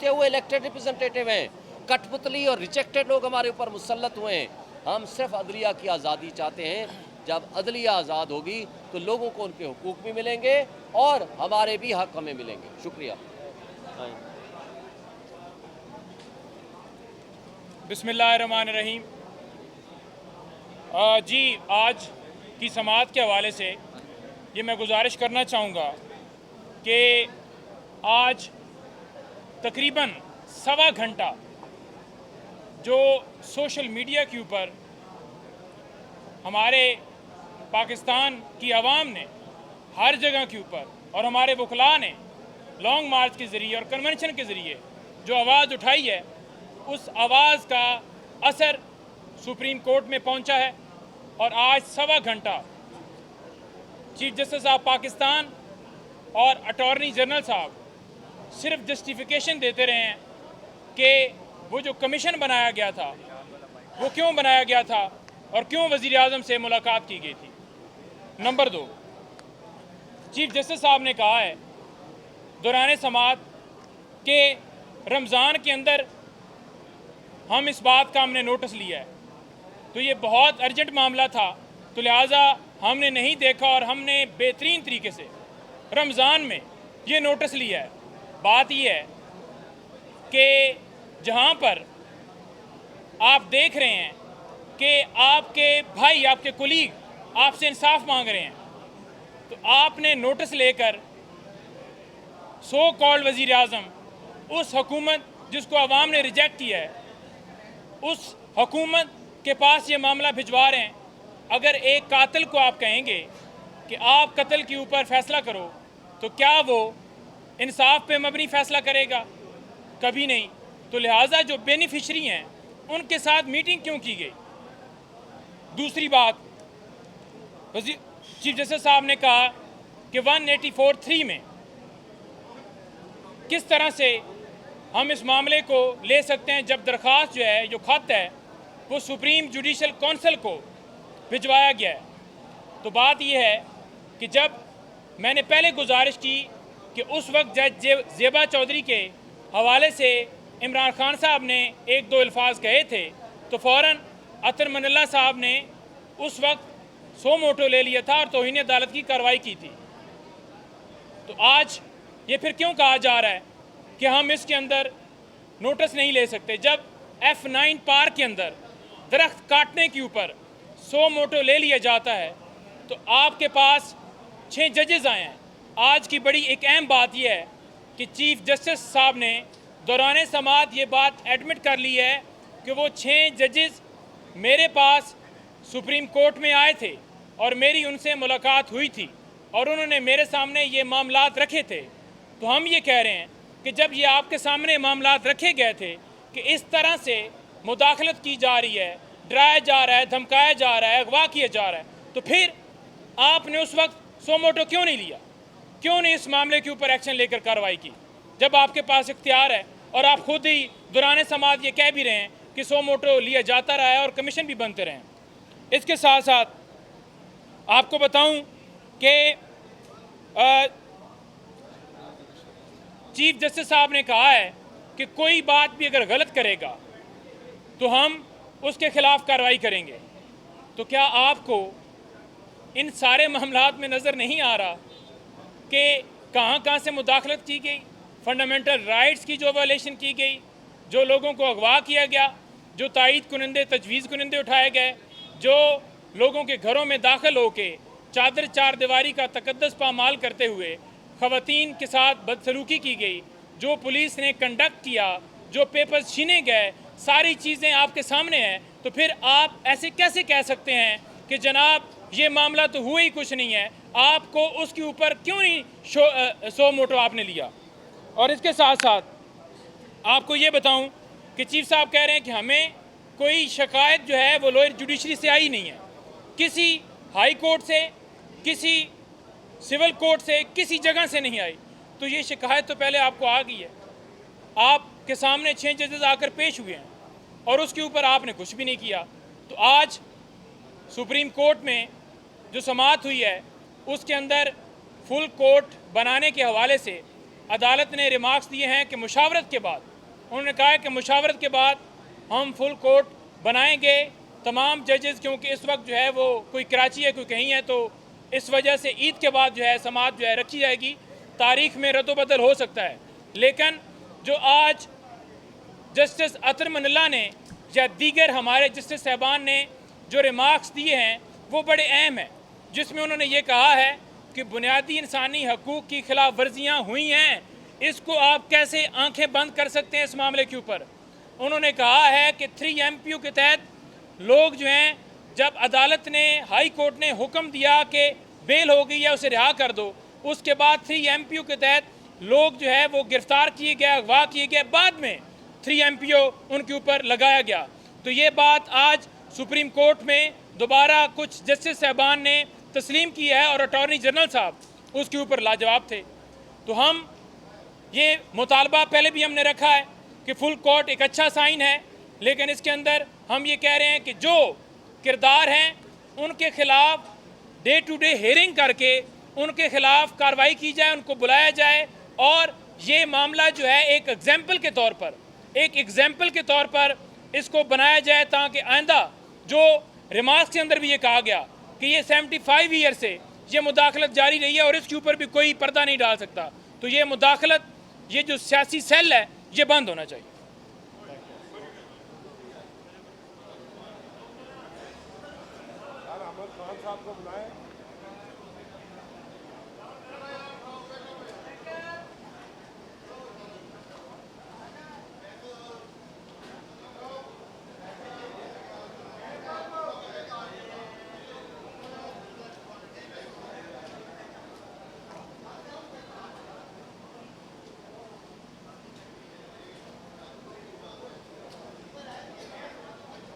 हुए elected representative हैं, कठपुतली और रिजेक्टेड लोग हमारे ऊपर मुसल्लत हुए हैं। हम सिर्फ अदलिया की आज़ादी चाहते हैं। जब अदलिया आज़ाद होगी तो लोगों को उनके हुकूक भी मिलेंगे और हमारे भी हक हमें मिलेंगे। शुक्रिया। बिस्मिल्लाहिर्रहमानिर्रहीम। जी, आज की समाअत के हवाले से ये मैं गुजारिश करना चाहूँगा कि आज तकरीबन सवा घंटा जो सोशल मीडिया के ऊपर हमारे पाकिस्तान की आवाम ने हर जगह के ऊपर और हमारे वकला ने लॉन्ग मार्च के ज़रिए और कन्वेंशन के ज़रिए जो आवाज़ उठाई है, उस आवाज़ का असर सुप्रीम कोर्ट में पहुंचा है। और आज सवा घंटा चीफ जस्टिस ऑफ पाकिस्तान और अटॉर्नी जनरल साहब सिर्फ जस्टिफिकेशन देते रहे हैं कि वो जो कमीशन बनाया गया था वो क्यों बनाया गया था और क्यों वज़ीर आज़म से मुलाकात की गई थी। नंबर 2, चीफ जस्टिस साहब ने कहा है दौरान समाअत के रमज़ान के अंदर हम इस बात का हमने नोटिस लिया है, तो ये बहुत अर्जेंट मामला था, तो लिहाजा हमने नहीं देखा और हमने बेहतरीन तरीके से रमज़ान में ये नोटिस लिया है। बात ये है कि जहाँ पर आप देख रहे हैं कि आपके भाई, आपके कुलीग आपसे इंसाफ मांग रहे हैं, तो आपने नोटिस लेकर सो कॉल्ड वज़ीर आज़म उस हुकूमत जिसको अवाम ने रिजेक्ट किया है, उस हुकूमत के पास ये मामला भिजवा रहे हैं। अगर एक कातिल को आप कहेंगे कि आप कत्ल के ऊपर फैसला करो, तो क्या वो इंसाफ पे मबनी फैसला करेगा? कभी नहीं। तो लिहाजा जो बेनिफिशरी हैं उनके साथ मीटिंग क्यों की गई? दूसरी बात, चीफ जस्टिस साहब ने कहा कि 184(3) में किस तरह से हम इस मामले को ले सकते हैं जब दरख्वास्त जो है, जो खत है, वो सुप्रीम जुडिशल काउंसिल को भिजवाया गया है। तो बात यह है कि जब मैंने पहले गुजारिश की कि उस वक्त जज ज़ेबा चौधरी के हवाले से इमरान खान साहब ने एक दो अल्फाज कहे थे, तो फ़ौरन अतर मनल्ला साहब ने उस वक्त सो मोटो ले लिया था और तौहीन अदालत की कार्रवाई की थी। तो आज ये फिर क्यों कहा जा रहा है कि हम इसके अंदर नोटिस नहीं ले सकते? जब F9 पार्क के अंदर दरख्त काटने के ऊपर सो मोटो ले लिया जाता है, तो आपके पास 6 जजेस आए हैं। आज की बड़ी एक अहम बात यह है कि चीफ जस्टिस साहब ने दौरान समाअत ये बात एडमिट कर ली है कि वो 6 जजेस मेरे पास सुप्रीम कोर्ट में आए थे और मेरी उनसे मुलाकात हुई थी और उन्होंने मेरे सामने ये मामलात रखे थे। तो हम ये कह रहे हैं कि जब ये आपके सामने मामलात रखे गए थे कि इस तरह से मुदाखलत की जा रही है, डराया जा रहा है, धमकाया जा रहा है, अगवा किया जा रहा है, तो फिर आपने उस वक्त सो मोटो क्यों नहीं लिया? क्यों नहीं इस मामले के ऊपर एक्शन लेकर कार्रवाई की, जब आपके पास इख्तियार है? और आप खुद ही दौरान समाअत ये कह भी रहे हैं कि सो मोटो लिया जाता रहा है और कमीशन भी बनते रहे हैं। इसके साथ साथ आपको बताऊं कि चीफ जस्टिस साहब ने कहा है कि कोई बात भी अगर गलत करेगा तो हम उसके खिलाफ कार्रवाई करेंगे। तो क्या आपको इन सारे मामलात में नज़र नहीं आ रहा कि कहाँ कहाँ से मुदाखलत की गई, फंडामेंटल राइट्स की जो वायलेशन की गई, जो लोगों को अगवा किया गया, जो तायीद कुनंदे, तजवीज़ कुनंदे उठाए गए, जो लोगों के घरों में दाखिल होके चादर चार दीवारी का तकद्दस पामाल करते हुए ख़वातीन के साथ बदसलूकी की गई, जो पुलिस ने कंडक्ट किया, जो पेपर्स छीने गए, सारी चीज़ें आपके सामने हैं। तो फिर आप ऐसे कैसे कह सकते हैं कि जनाब ये मामला तो हुआ ही कुछ नहीं है? आपको उसके ऊपर क्यों नहीं सो मोटो आपने लिया? और इसके साथ साथ आपको ये बताऊं कि चीफ साहब कह रहे हैं कि हमें कोई शिकायत जो है वो लोअर जुडिशरी से आई नहीं है, किसी हाई कोर्ट से, किसी सिविल कोर्ट से, किसी जगह से नहीं आई। तो ये शिकायत तो पहले आपको आ गई है, आपके सामने 6 जजेस आकर पेश हुए हैं और उसके ऊपर आपने कुछ भी नहीं किया। तो आज सुप्रीम कोर्ट में जो समाअत हुई है उसके अंदर फुल कोर्ट बनाने के हवाले से अदालत ने रिमार्क्स दिए हैं कि मुशावरत के बाद उन्होंने कहा है कि मुशावरत के बाद हम फुल कोर्ट बनाएंगे तमाम जजेस, क्योंकि इस वक्त जो है वो कोई कराची है कोई कहीं है, तो इस वजह से ईद के बाद जो है समाअत जो है रखी जाएगी। तारीख में रद्द-बदल हो सकता है, लेकिन जो आज जस्टिस अतर मनल्ला ने या दीगर हमारे जस्टिस साहबान ने जो रिमार्क्स दिए हैं वो बड़े अहम हैं, जिसमें उन्होंने ये कहा है कि बुनियादी इंसानी हकूक़ की खिलाफ वर्जियाँ हुई हैं, इसको आप कैसे आंखें बंद कर सकते हैं इस मामले के ऊपर। उन्होंने कहा है कि 3 MPO के तहत लोग जो हैं, जब अदालत ने हाई कोर्ट ने हुक्म दिया कि बेल हो गई है उसे रिहा कर दो, उसके बाद 3 MPO के तहत लोग जो है वो गिरफ्तार किए गए, अगवा किए गए, बाद में 3 MPO उनके ऊपर लगाया गया। तो ये बात आज सुप्रीम कोर्ट में दोबारा कुछ जस्टिस साहबान ने तस्लीम किया है और अटॉर्नी जनरल साहब उसके ऊपर लाजवाब थे। तो हम ये मुतालबा पहले भी हमने रखा है कि फुल कोर्ट एक अच्छा साइन है, लेकिन इसके अंदर हम ये कह रहे हैं कि जो किरदार हैं उनके खिलाफ डे टू डे हेयरिंग करके उनके खिलाफ कार्रवाई की जाए, उनको बुलाया जाए और ये मामला जो है एक एग्जाम्पल के तौर पर इसको बनाया जाए, ताकि आइंदा जो रिमार्क्स के अंदर भी ये कहा गया कि ये 75 ईयर से ये मुदाखलत जारी रही है और इसके ऊपर भी कोई पर्दा नहीं डाल सकता। तो ये मुदाखलत, ये जो सियासी सेल है, ये बंद होना चाहिए। अहमद खान साहब को बुलाएं।